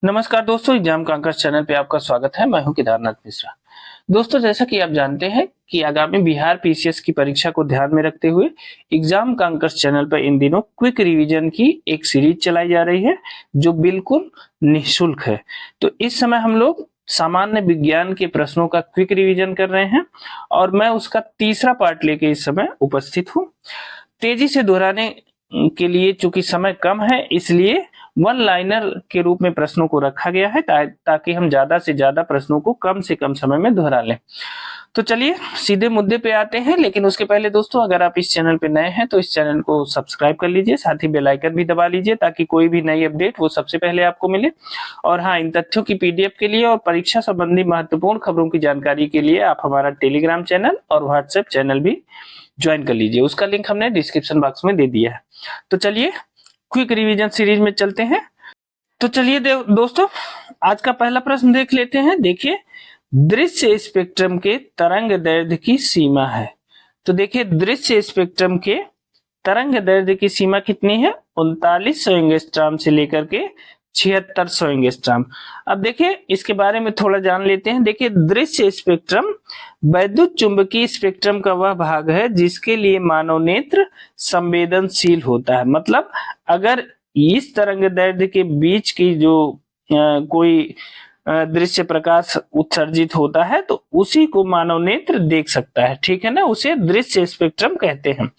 नमस्कार दोस्तों, exam कांकर्स channel पे आपका स्वागत है। मैं हूं केदारनाथ मिश्रा। दोस्तों, जैसा कि आप जानते हैं कि आगामी बिहार पीसीएस की परीक्षा को ध्यान में रखते हुए एग्जाम कांकर्स चैनल पर इन दिनों क्विक रिवीजन की एक सीरीज चलाई जा रही है जो बिल्कुल निःशुल्क है। तो इस समय हम लोग सामान्य विज्ञान के प्रश्नों का क्विक रिवीजन कर रहे हैं और मैं उसका तीसरा पार्ट लेके इस समय उपस्थित हूँ। तेजी से दोहराने के लिए चूंकि समय कम है, इसलिए वन लाइनर के रूप में प्रश्नों को रखा गया है ताकि हम ज्यादा से ज्यादा प्रश्नों को कम से कम समय में दोहरा लें। तो चलिए सीधे मुद्दे पे आते हैं, लेकिन उसके पहले दोस्तों, अगर आप इस चैनल पे नए हैं तो इस चैनल को सब्सक्राइब कर लीजिए, साथ ही बेल आइकन भी दबा लीजिए ताकि कोई भी नई अपडेट वो सबसे पहले आपको मिले। और हाँ, इन तथ्यों की पीडीएफ के लिए और परीक्षा संबंधी महत्वपूर्ण खबरों की जानकारी के लिए आप हमारा टेलीग्राम चैनल और व्हाट्सएप चैनल भी ज्वाइन कर लीजिए। उसका लिंक हमने डिस्क्रिप्शन बॉक्स में दे दिया है। तो चलिए क्विक रिवीजन सीरीज में चलते हैं। तो चलिए दोस्तों, आज का पहला प्रश्न देख लेते हैं। देखिए, दृश्य स्पेक्ट्रम के तरंग दैर्ध्य की सीमा है। तो देखिए, दृश्य स्पेक्ट्रम के तरंग दैर्ध्य की सीमा कितनी है? 3900 एंगस्ट्रॉम से लेकर के 7600 एंगस्ट्रॉम। अब देखिए, इसके बारे में थोड़ा जान लेते हैं। देखिए, दृश्य स्पेक्ट्रम वैद्युत चुंबकीय स्पेक्ट्रम का वह भाग है जिसके लिए मानव नेत्र संवेदनशील होता है। मतलब अगर इस तरंग दैर्ध्य के बीच की जो कोई दृश्य प्रकाश उत्सर्जित होता है तो उसी को मानव नेत्र देख सकता है, ठीक है ना, उसे दृश्य स्पेक्ट्रम कहते हैं।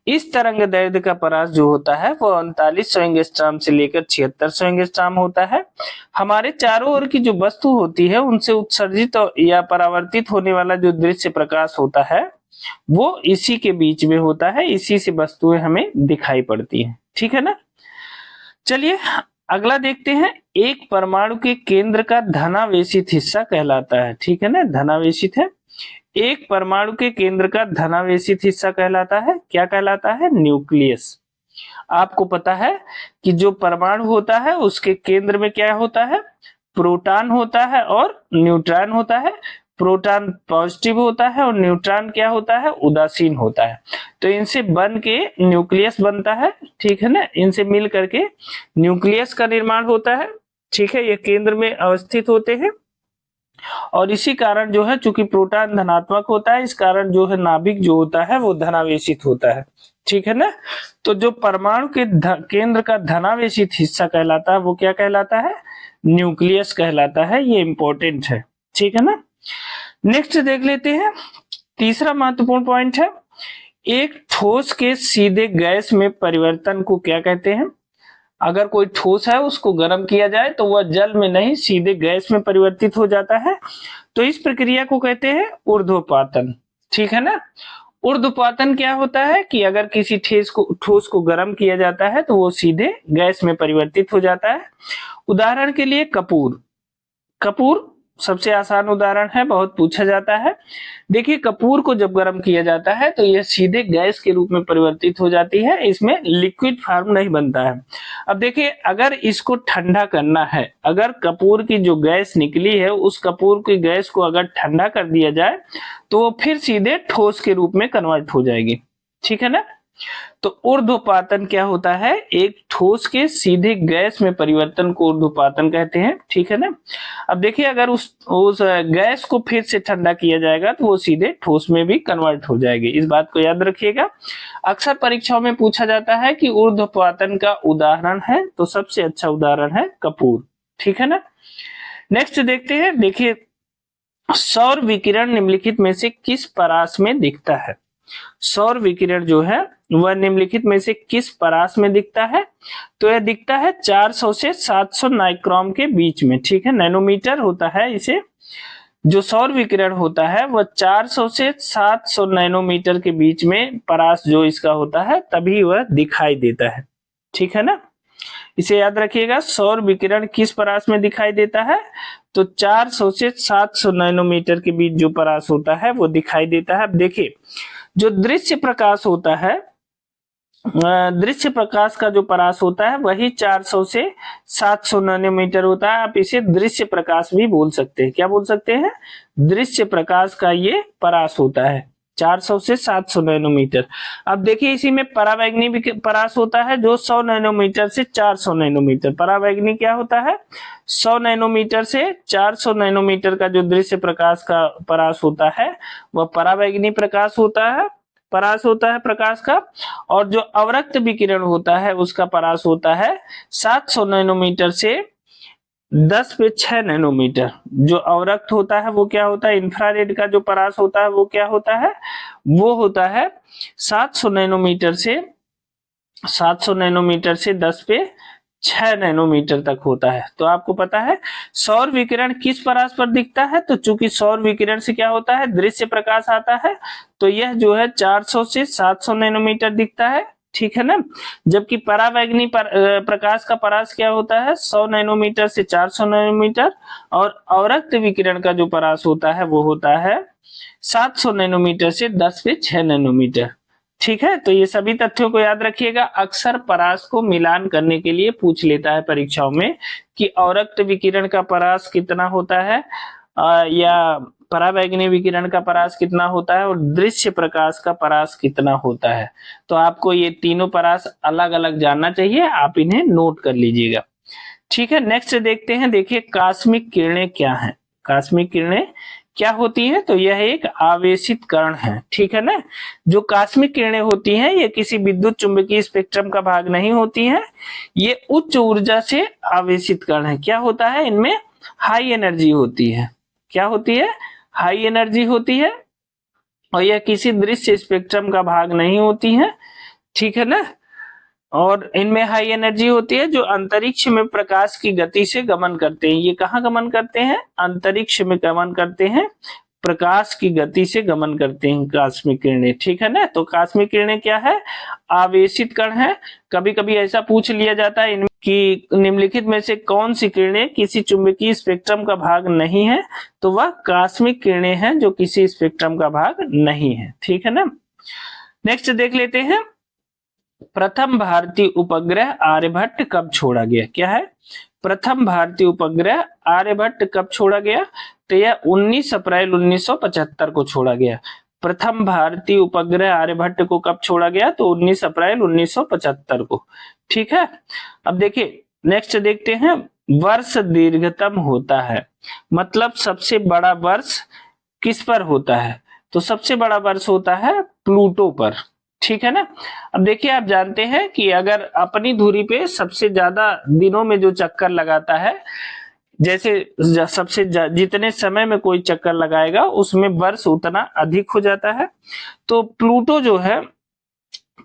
इस तरंग दैर्ध्य का परास जो होता है वो 3900 एंगस्ट्रॉम से लेकर 7600 एंगस्ट्रॉम होता है। हमारे चारों ओर की जो वस्तु होती है उनसे उत्सर्जित या परावर्तित होने वाला जो दृश्य प्रकाश होता है वो इसी के बीच में होता है, इसी से वस्तुएं हमें दिखाई पड़ती हैं, ठीक है ना। चलिए अगला देखते हैं। एक परमाणु के केंद्र का धनावेशित हिस्सा कहलाता है, ठीक है ना, धनावेशित है। एक परमाणु के केंद्र का धनावेशित हिस्सा कहलाता है, क्या कहलाता है? न्यूक्लियस। आपको पता है कि जो परमाणु होता है उसके केंद्र में क्या होता है? प्रोटॉन होता है और न्यूट्रॉन होता है। प्रोटॉन पॉजिटिव होता है और न्यूट्रॉन क्या होता है? उदासीन होता है। तो इनसे बन के न्यूक्लियस बनता है, ठीक है ना, इनसे मिल करके न्यूक्लियस का निर्माण होता है, ठीक है। ये केंद्र में अवस्थित होते हैं और इसी कारण जो है, चूंकि प्रोटॉन धनात्मक होता है, इस कारण जो है नाभिक जो होता है वो धनावेशित होता है, ठीक है ना। तो जो परमाणु के केंद्र का धनावेशित हिस्सा कहलाता है वो क्या कहलाता है? न्यूक्लियस कहलाता है। ये इंपॉर्टेंट है, ठीक है ना। नेक्स्ट देख लेते हैं। तीसरा महत्वपूर्ण पॉइंट है, एक ठोस के सीधे गैस में परिवर्तन को क्या कहते हैं? अगर कोई ठोस है उसको गर्म किया जाए तो वह जल में नहीं सीधे गैस में परिवर्तित हो जाता है। तो इस प्रक्रिया को कहते हैं ऊर्ध्वपातन, ठीक है ना। ऊर्ध्वपातन क्या होता है कि अगर किसी ठोस को गर्म किया जाता है तो वो सीधे गैस में परिवर्तित हो जाता है। उदाहरण के लिए कपूर। कपूर सबसे आसान उदाहरण है, बहुत पूछा जाता है। देखिए, कपूर को जब गर्म किया जाता है तो यह सीधे गैस के रूप में परिवर्तित हो जाती है, इसमें लिक्विड फॉर्म नहीं बनता है। अब देखिए, अगर इसको ठंडा करना है, अगर कपूर की जो गैस निकली है उस कपूर की गैस को अगर ठंडा कर दिया जाए तो वो फिर सीधे ठोस के रूप में कन्वर्ट हो जाएगी, ठीक है ना। तो ऊर्ध्वपातन क्या होता है? एक ठोस के सीधे गैस में परिवर्तन को ऊर्ध्वपातन कहते हैं, ठीक है ना। अब देखिए, अगर उस गैस को फिर से ठंडा किया जाएगा तो वो सीधे ठोस में भी कन्वर्ट हो जाएगी। इस बात को याद रखिएगा। अक्सर परीक्षाओं में पूछा जाता है कि ऊर्ध्वपातन का उदाहरण है, तो सबसे अच्छा उदाहरण है कपूर, ठीक है ना। नेक्स्ट देखते हैं। देखिए, सौर विकिरण निम्नलिखित में से किस परास में दिखता है? सौर विकिरण जो है वह निम्नलिखित में से किस परास में दिखता है? तो यह दिखता है 400 से 700 नाइक्रोम के बीच में, ठीक है, नैनोमीटर होता है इसे। जो सौर विकिरण होता है वह 400 से 700 नैनोमीटर के बीच में परास जो इसका होता है तभी वह दिखाई देता है, ठीक है ना। इसे याद रखिएगा, सौर विकिरण किस परास में दिखाई देता है? तो 400 से 700 नैनोमीटर के बीच जो परास होता है वो दिखाई देता है। अब देखिए, जो दृश्य प्रकाश होता है, दृश्य प्रकाश का जो परास होता है वही 400 से 700 नैनोमीटर होता है। आप इसे दृश्य प्रकाश भी बोल सकते हैं। क्या बोल सकते हैं? दृश्य प्रकाश का ये परास होता है, 400 से 700 नैनोमीटर। अब देखिए इसी में परावैंगनी परास होता है जो 100 नैनोमीटर से 400 नैनोमीटर। परावैंगनी क्या होता है? 100 नैनोमीटर से 400 नैनोमीटर का जो दृश्य प्रकाश का परास होता है वह परावैंगनी प्रकाश होता है, परास होता है प्रकाश का। और जो अवरक्त विकिरण होता है उसका परास होता है 700 नैनोमीटर से 10 पे 6 नैनोमीटर। जो अवरक्त होता है वो क्या होता है? इंफ्रारेड का जो परास होता है वो क्या होता है? वो होता है 700 नैनोमीटर से 10 पे 6 नैनोमीटर तक होता है। तो आपको पता है सौर विकिरण किस परास पर दिखता है? तो चूंकि सौर विकिरण से क्या होता है? दृश्य प्रकाश आता है, तो यह जो है 400 से 700 नैनोमीटर दिखता है, ठीक है ना। जबकि परावैंगनी प्रकाश का परास क्या होता है? 100 नैनोमीटर से 400 नैनोमीटर। और अवरक्त विकिरण का जो परास होता है वो होता है 700 नैनोमीटर से 10 पे 6 नैनोमीटर, ठीक है। तो ये सभी तथ्यों को याद रखिएगा। अक्सर परास को मिलान करने के लिए पूछ लेता है परीक्षाओं में कि अवरक्त विकिरण का परास कितना होता है या परावैंगनी विकिरण का परास कितना होता है और दृश्य प्रकाश का परास कितना होता है। तो आपको ये तीनों परास अलग अलग जानना चाहिए, आप इन्हें नोट कर लीजिएगा, ठीक है। नेक्स्ट देखते हैं, देखिए कास्मिक किरणें क्या हैं। कास्मिक किरणें क्या होती है? तो यह एक आवेशित कण है, ठीक है ना। जो कास्मिक किरणें होती हैं ये किसी विद्युत चुंबकीय स्पेक्ट्रम का भाग नहीं होती हैं, ये उच्च ऊर्जा से आवेशित कण है। क्या होता है? इनमें हाई एनर्जी होती है। क्या होती है? हाई एनर्जी होती है और यह किसी दृश्य स्पेक्ट्रम का भाग नहीं होती है, ठीक है ना। और इनमें हाई एनर्जी होती है जो अंतरिक्ष में प्रकाश की गति से गमन करते हैं। ये कहाँ गमन करते हैं? अंतरिक्ष में गमन करते हैं, प्रकाश की गति से गमन करते हैं कास्मिक किरणें, ठीक है ना। तो कास्मिक किरणें क्या है? आवेशित कण है। कभी कभी ऐसा पूछ लिया जाता है इनमें कि निम्नलिखित में से कौन सी किरणें किसी चुंबकीय स्पेक्ट्रम का भाग नहीं है? तो वह कास्मिक किरणें हैं जो किसी स्पेक्ट्रम का भाग नहीं है, ठीक है ना। नेक्स्ट देख लेते हैं, प्रथम भारतीय उपग्रह आर्यभट्ट कब छोड़ा गया? क्या है? प्रथम भारतीय उपग्रह आर्यभट्ट कब छोड़ा गया? तो यह 19 अप्रैल 1975 को छोड़ा गया। प्रथम भारतीय उपग्रह आर्यभट्ट को कब छोड़ा गया? तो 19 अप्रैल 1975 को, ठीक है। अब देखिए नेक्स्ट देखते हैं, वर्ष दीर्घतम होता है, मतलब सबसे बड़ा वर्ष किस पर होता है? तो सबसे बड़ा वर्ष होता है प्लूटो पर, ठीक है ना। अब देखिए आप जानते हैं कि अगर अपनी धुरी पे सबसे ज्यादा दिनों में जो चक्कर लगाता है, जैसे सबसे जितने समय में कोई चक्कर लगाएगा उसमें वर्ष उतना अधिक हो जाता है। तो प्लूटो जो है,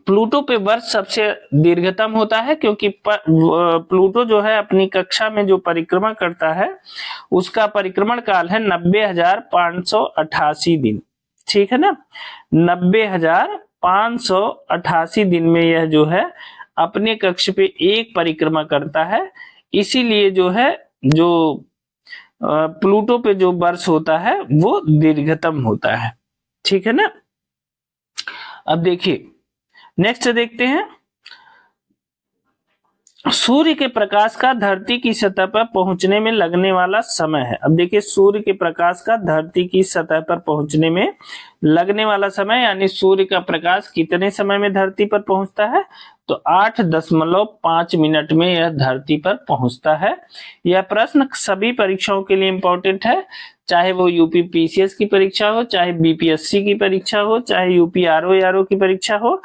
प्लूटो पे वर्ष सबसे दीर्घतम होता है क्योंकि प्लूटो जो है अपनी कक्षा में जो परिक्रमा करता है उसका परिक्रमण काल है 90,588 दिन, ठीक है ना। 90,588 दिन में यह जो है अपने कक्ष पे एक परिक्रमा करता है, इसीलिए जो है जो प्लूटो पे जो वर्ष होता है वो दीर्घतम होता है, ठीक है ना। अब देखिए नेक्स्ट देखते हैं, सूर्य के प्रकाश का धरती की सतह पर पहुंचने में लगने वाला समय है। अब देखिए सूर्य के प्रकाश का धरती की सतह पर पहुंचने में लगने वाला समय, यानी सूर्य का प्रकाश कितने समय में धरती पर पहुंचता है? तो 8.5 मिनट में यह धरती पर पहुंचता है। यह प्रश्न सभी परीक्षाओं के लिए इंपॉर्टेंट है, चाहे वो यूपी पीसीएस की परीक्षा हो, चाहे बीपीएससी की परीक्षा हो, चाहे यूपी आरओ की परीक्षा हो,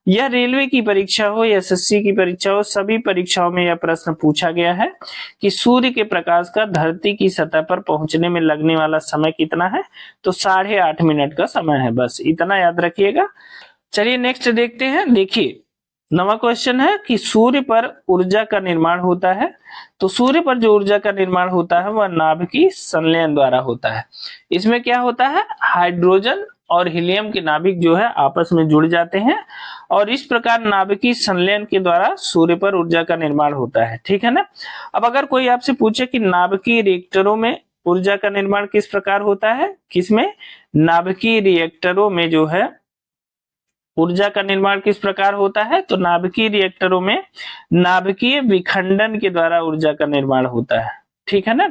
या रेलवे की परीक्षा हो या एसएससी की परीक्षा हो, सभी परीक्षाओं में यह प्रश्न पूछा गया है कि सूर्य के प्रकाश का धरती की सतह पर पहुंचने में लगने वाला समय कितना है? तो 8.5 मिनट का समय है, बस इतना याद रखिएगा। चलिए नेक्स्ट देखते हैं, देखिए नवा क्वेश्चन है कि सूर्य पर ऊर्जा का निर्माण होता है। तो सूर्य पर जो ऊर्जा का निर्माण होता है वह नाभिकीय संलयन द्वारा होता है। इसमें क्या होता है? हाइड्रोजन और हीलियम के नाभिक जो है आपस में जुड़ जाते हैं और इस प्रकार नाभिकीय संलयन के द्वारा सूर्य पर ऊर्जा का निर्माण होता है, ठीक है ना। अब अगर कोई आपसे पूछे कि नाभिकीय रिएक्टरों में ऊर्जा का निर्माण किस प्रकार होता है, किसमें? नाभिकीय रिएक्टरों में जो है ऊर्जा का निर्माण किस प्रकार होता है? तो नाभिकीय रिएक्टरों में नाभिकीय विखंडन के द्वारा ऊर्जा का निर्माण होता है, ठीक है ना।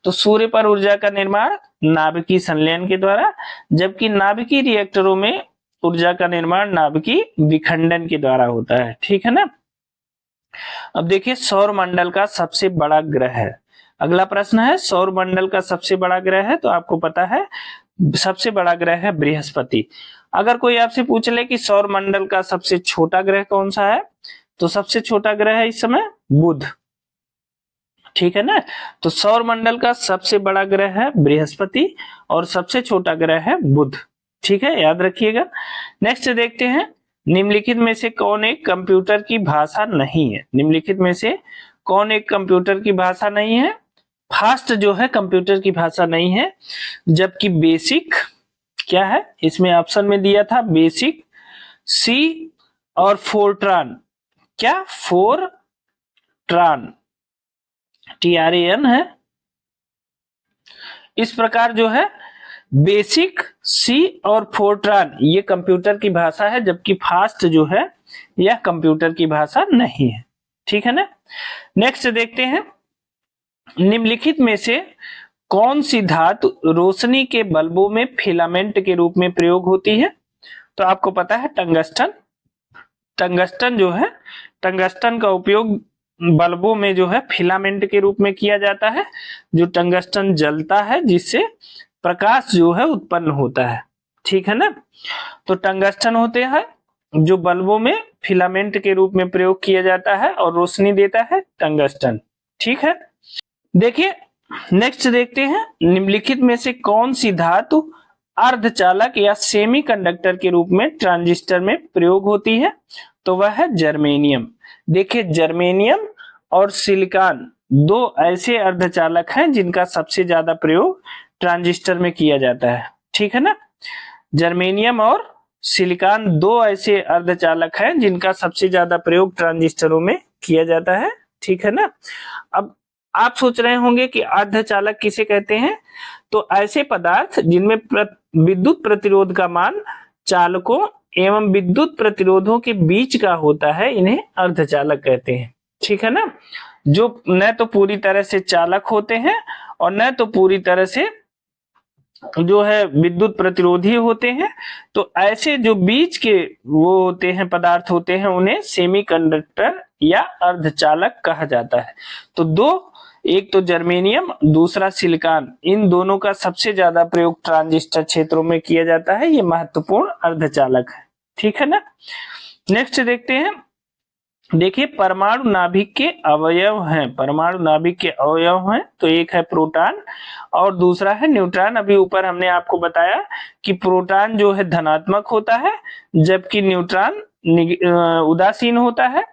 तो सूर्य पर ऊर्जा का निर्माण नाभिकीय संलयन के द्वारा, जबकि नाभिकीय रिएक्टरों में ऊर्जा का निर्माण नाभिकीय विखंडन के द्वारा होता है। ठीक है ना। अब देखिए सौर मंडल का सबसे बड़ा ग्रह है। अगला प्रश्न है सौर मंडल का सबसे बड़ा ग्रह है, तो आपको पता है सबसे बड़ा ग्रह है बृहस्पति। अगर कोई आपसे पूछ ले कि सौर मंडल का सबसे छोटा ग्रह कौन सा है, तो सबसे छोटा ग्रह है इस समय बुध। ठीक है ना। तो सौर मंडल का सबसे बड़ा ग्रह है बृहस्पति और सबसे छोटा ग्रह है बुध। ठीक है, याद रखिएगा। नेक्स्ट देखते हैं निम्नलिखित में से कौन एक कंप्यूटर की भाषा नहीं है। निम्नलिखित में से कौन एक कंप्यूटर की भाषा नहीं है। फास्ट जो है कंप्यूटर की भाषा नहीं है, जबकि बेसिक क्या है, इसमें ऑप्शन में दिया था बेसिक, सी और फोरट्रान। क्या, फोरट्रान, TRAN है। इस प्रकार जो है बेसिक, सी और फोरट्रान ये कंप्यूटर की भाषा है, जबकि फास्ट जो है यह कंप्यूटर की भाषा नहीं है। ठीक है ना। नेक्स्ट देखते हैं निम्नलिखित में से कौन सी धातु रोशनी के बल्बों में फिलामेंट के रूप में प्रयोग होती है। तो आपको पता है टंगस्टन। टंगस्टन जो है, टंगस्टन का उपयोग बल्बों में जो है फिलामेंट के रूप में किया जाता है। जो टंगस्टन जलता है जिससे प्रकाश जो है उत्पन्न होता है। ठीक है ना। तो टंगस्टन होते हैं जो बल्बों में फिलामेंट के रूप में प्रयोग किया जाता है और रोशनी देता है टंगस्टन। ठीक है। देखिए नेक्स्ट देखते हैं निम्नलिखित में से कौन सी धातु अर्धचालक या सेमीकंडक्टर के रूप में ट्रांजिस्टर में प्रयोग होती है। तो वह है जर्मेनियम। देखिए जर्मेनियम और सिलिकॉन दो ऐसे अर्धचालक हैं जिनका सबसे ज्यादा प्रयोग ट्रांजिस्टर में किया जाता है। ठीक है ना। जर्मेनियम और सिलिकॉन दो ऐसे अर्धचालक हैं जिनका सबसे ज्यादा प्रयोग ट्रांजिस्टरों में किया जाता है। ठीक है ना। अब आप सोच रहे होंगे कि अर्धचालक किसे कहते हैं। तो ऐसे पदार्थ जिनमें विद्युत प्रतिरोध का मान चालकों एवं विद्युत प्रतिरोधों के बीच का होता है, इन्हें अर्धचालक कहते हैं। ठीक है ना। जो न तो पूरी तरह से चालक होते हैं और न तो पूरी तरह से जो है विद्युत प्रतिरोधी होते हैं। तो ऐसे जो बीच के वो होते हैं पदार्थ होते हैं उन्हें सेमीकंडक्टर या अर्धचालक कहा जाता है। तो दो, एक तो जर्मेनियम दूसरा सिलिकॉन, इन दोनों का सबसे ज्यादा प्रयोग ट्रांजिस्टर क्षेत्रों में किया जाता है। ये महत्वपूर्ण अर्धचालक है। ठीक है ना। नेक्स्ट देखते हैं। देखिए परमाणु नाभिक के अवयव हैं। परमाणु नाभिक के अवयव हैं तो एक है प्रोटॉन और दूसरा है न्यूट्रॉन। अभी ऊपर हमने आपको बताया कि प्रोटॉन जो है धनात्मक होता है जबकि न्यूट्रॉन उदासीन होता है।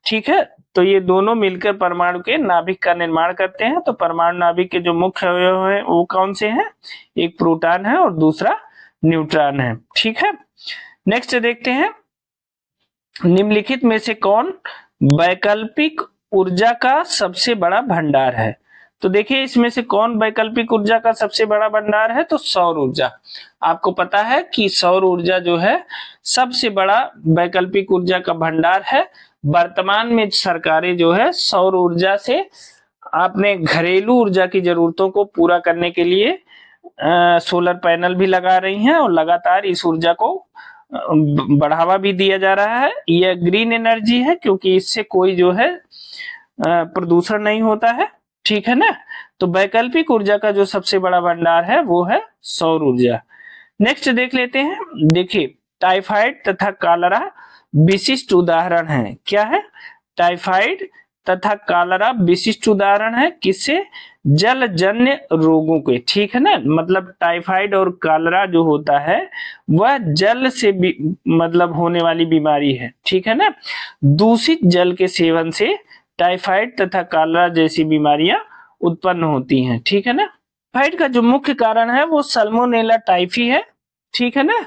ठीक है। तो ये दोनों मिलकर परमाणु के नाभिक का निर्माण करते हैं। तो परमाणु नाभिक के जो मुख्य अवयव है वो कौन से हैं। एक प्रोटॉन है और दूसरा न्यूट्रॉन है। ठीक है। नेक्स्ट देखते हैं निम्नलिखित में से कौन वैकल्पिक ऊर्जा का सबसे बड़ा भंडार है। तो देखिए इसमें से कौन वैकल्पिक ऊर्जा का सबसे बड़ा भंडार है। तो सौर ऊर्जा। आपको पता है कि सौर ऊर्जा जो है सबसे बड़ा वैकल्पिक ऊर्जा का भंडार है। वर्तमान में सरकारें जो है सौर ऊर्जा से अपने घरेलू ऊर्जा की जरूरतों को पूरा करने के लिए सोलर पैनल भी लगा रही हैं और लगातार इस ऊर्जा को बढ़ावा भी दिया जा रहा है। यह ग्रीन एनर्जी है क्योंकि इससे कोई जो है प्रदूषण नहीं होता है। ठीक है ना। तो वैकल्पिक ऊर्जा का जो सबसे बड़ा भंडार है वो है सौर ऊर्जा। नेक्स्ट देख लेते हैं। देखिए टाइफाइड तथा कॉलरा विशिष्ट उदाहरण है। क्या है। टाइफाइड तथा कॉलरा विशिष्ट उदाहरण है किससे, जलजन्य रोगों के। ठीक है ना। मतलब टाइफाइड और कॉलरा जो होता है वह जल से मतलब होने वाली बीमारी है। ठीक है ना। दूषित जल के सेवन से टाइफाइड तथा कॉलरा जैसी बीमारियां उत्पन्न होती हैं। ठीक है ना। टाइफाइड का जो मुख्य कारण है वो सल्मोनेला टाइफी है। ठीक है ना।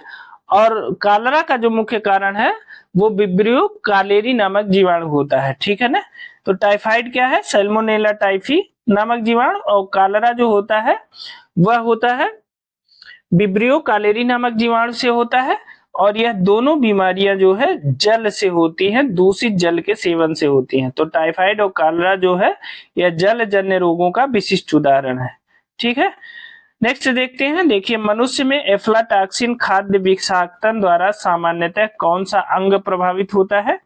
और कॉलरा का जो मुख्य कारण है वो विब्रियो कालेरी नामक जीवाणु होता है। ठीक है ना। तो टाइफाइड क्या है, सल्मोनेला टाइफी नामक जीवाणु, और कॉलरा जो होता है वह होता है विब्रियो कालेरी नामक जीवाणु से होता है। और यह दोनों बीमारियां जो है जल से होती हैं, दूषित जल के सेवन से होती हैं। तो टाइफाइड और कॉलरा जो है यह जलजन्य रोगों का विशिष्ट उदाहरण है। ठीक है। नेक्स्ट देखते हैं, देखिए मनुष्य में एफ्लाटॉक्सिन खाद्य विषाक्तन द्वारा सामान्यतः कौन सा अंग प्रभावित होता है?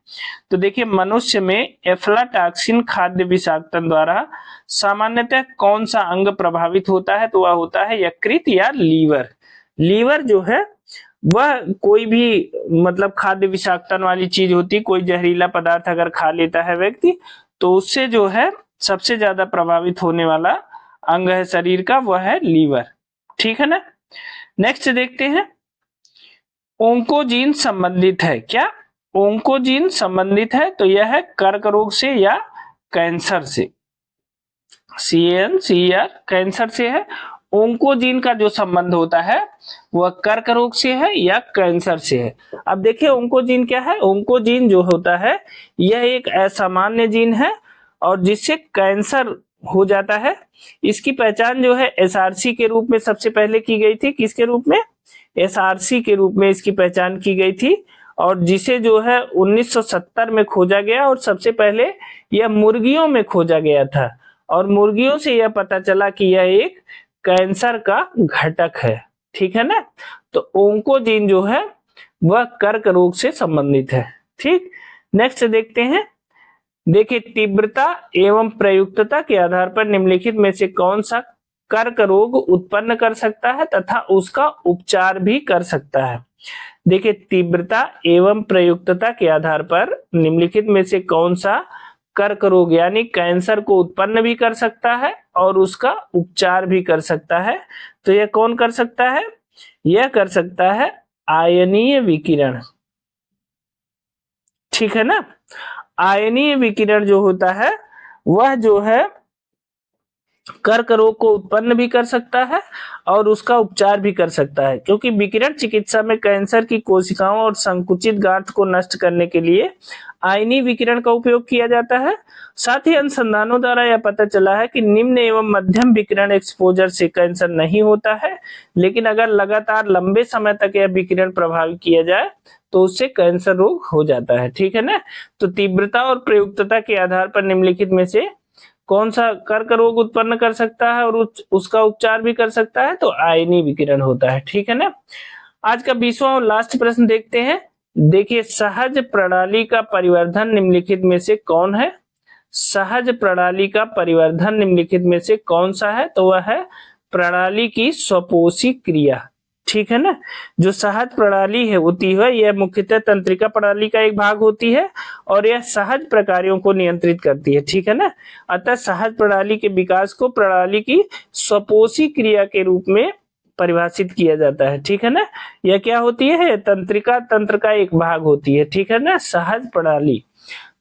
तो देखिए मनुष्य में एफ्लाटॉक्सिन खाद्य विषाक्तन द्वारा सामान्यतः कौन सा अंग प्रभावित होता है? तो वह होता है यकृत या लीवर। लीवर जो है वह कोई भी मतलब खाद्य विषाक्तन वाली चीज होती, कोई जहरीला पदार्थ अगर खा लेता है व्यक्ति तो उससे जो है सबसे ज्यादा प्रभावित होने वाला अंग है शरीर का, वह है लीवर। ठीक है ना। नेक्स्ट देखते हैं, ओंकोजीन संबंधित है क्या? ओंकोजीन संबंधित है तो यह है कर्क रोग से या कैंसर से। CANCER कैंसर से है। ओंकोजीन का जो संबंध होता है वह कर्क रोग से है या कैंसर से है। अब देखिए ओंकोजीन क्या है। ओंकोजीन जो होता है यह एक असामान्य जीन है और जिससे कैंसर हो जाता है। इसकी पहचान जो है SRC के रूप में सबसे पहले की गई थी। किसके रूप में? SRC के रूप में इसकी पहचान की गई थी और जिसे जो है 1970 में खोजा गया और सबसे पहले यह मुर्गियों में खोजा गया था और मुर्गियों से यह पता चला कि यह एक कैंसर का घटक है। ठीक है ना। तो ओंकोजीन जो है वह कर्क रोग से संबंधित है। ठीक। नेक्स्ट देखते हैं, देखिए तीव्रता एवं प्रयुक्तता के आधार पर निम्नलिखित में से कौन सा कर्क रोग उत्पन्न कर सकता है तथा उसका उपचार भी कर सकता है? देखिए तीव्रता एवं प्रयुक्तता के आधार पर निम्नलिखित में से कौन सा कर्क रोग यानी कैंसर को उत्पन्न भी कर सकता है और उसका उपचार भी कर सकता है? तो यह कौन कर सकता है? यह कर सकता है आयनीय विकिरण। ठीक है ना। आयनीय विकिरण जो होता है वह जो है कर्क रोग को उत्पन्न भी कर सकता है और उसका उपचार भी कर सकता है, क्योंकि विकिरण चिकित्सा में कैंसर की कोशिकाओं और संकुचित गांठ को नष्ट करने के लिए आयनीय विकिरण का उपयोग किया जाता है। साथ ही अनुसंधानों द्वारा यह पता चला है कि निम्न एवं मध्यम विकिरण एक्सपोजर से कैंसर नहीं होता है, लेकिन अगर लगातार लंबे समय तक यह विकिरण प्रभावित किया जाए तो उससे कैंसर रोग हो जाता है। ठीक है ना। तो तीव्रता और प्रयुक्तता के आधार पर निम्नलिखित में से कौन सा कर्क रोग उत्पन्न कर सकता है और उसका उपचार भी कर सकता है? तो आयनीय विकिरण होता है। ठीक है ना। आज का 20वां और लास्ट प्रश्न देखते हैं। देखिए सहज प्रणाली का परिवर्धन निम्नलिखित में से कौन है? सहज प्रणाली का परिवर्धन निम्नलिखित में से कौन सा है? तो वह है प्रणाली की स्वपोषी क्रिया। ठीक है ना। जो सहज प्रणाली है होती है यह मुख्यतः तंत्रिका प्रणाली का एक भाग होती है और यह सहज प्रकार्यों को नियंत्रित करती है। ठीक है ना। अतः सहज प्रणाली के विकास को प्रणाली की स्वपोषी क्रिया के रूप में परिभाषित किया जाता है। ठीक है ना। यह क्या होती है? तंत्रिका तंत्र का एक भाग होती है। ठीक है ना। सहज प्रणाली।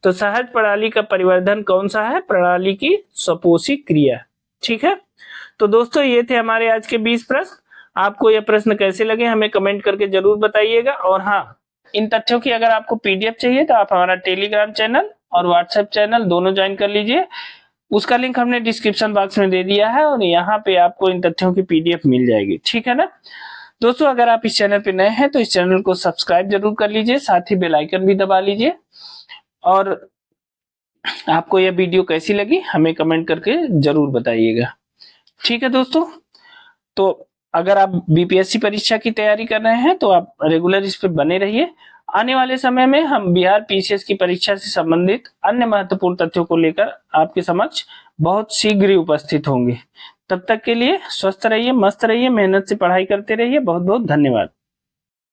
तो सहज प्रणाली का परिवर्धन कौन सा है? प्रणाली की स्वपोषी क्रिया। ठीक है। तो दोस्तों ये थे हमारे आज के 20 प्रश्न। आपको ये प्रश्न कैसे लगे हमें कमेंट करके जरूर बताइएगा। और हाँ, इन तथ्यों की अगर आपको PDF चाहिए तो आप हमारा टेलीग्राम चैनल और व्हाट्सएप चैनल दोनों ज्वाइन कर लीजिए। उसका लिंक हमने डिस्क्रिप्शन बॉक्स में दे दिया है और यहाँ पे आपको इन तथ्यों की PDF मिल जाएगी। ठीक है ना। दोस्तों अगर आप इस चैनल पे नए हैं तो इस चैनल को सब्सक्राइब जरूर कर लीजिए, साथ ही बेल आइकन भी दबा लीजिए। और आपको यह वीडियो कैसी लगी हमें कमेंट करके जरूर बताइएगा। ठीक है दोस्तों। तो अगर आप BPSC परीक्षा की तैयारी कर रहे हैं तो आप रेगुलर इस पे बने रहिए। आने वाले समय में हम बिहार PCS की परीक्षा से संबंधित अन्य महत्वपूर्ण तथ्यों को लेकर आपके समक्ष बहुत शीघ्र ही उपस्थित होंगे। तब तक के लिए स्वस्थ रहिए, मस्त रहिए, मेहनत से पढ़ाई करते रहिए। बहुत बहुत धन्यवाद।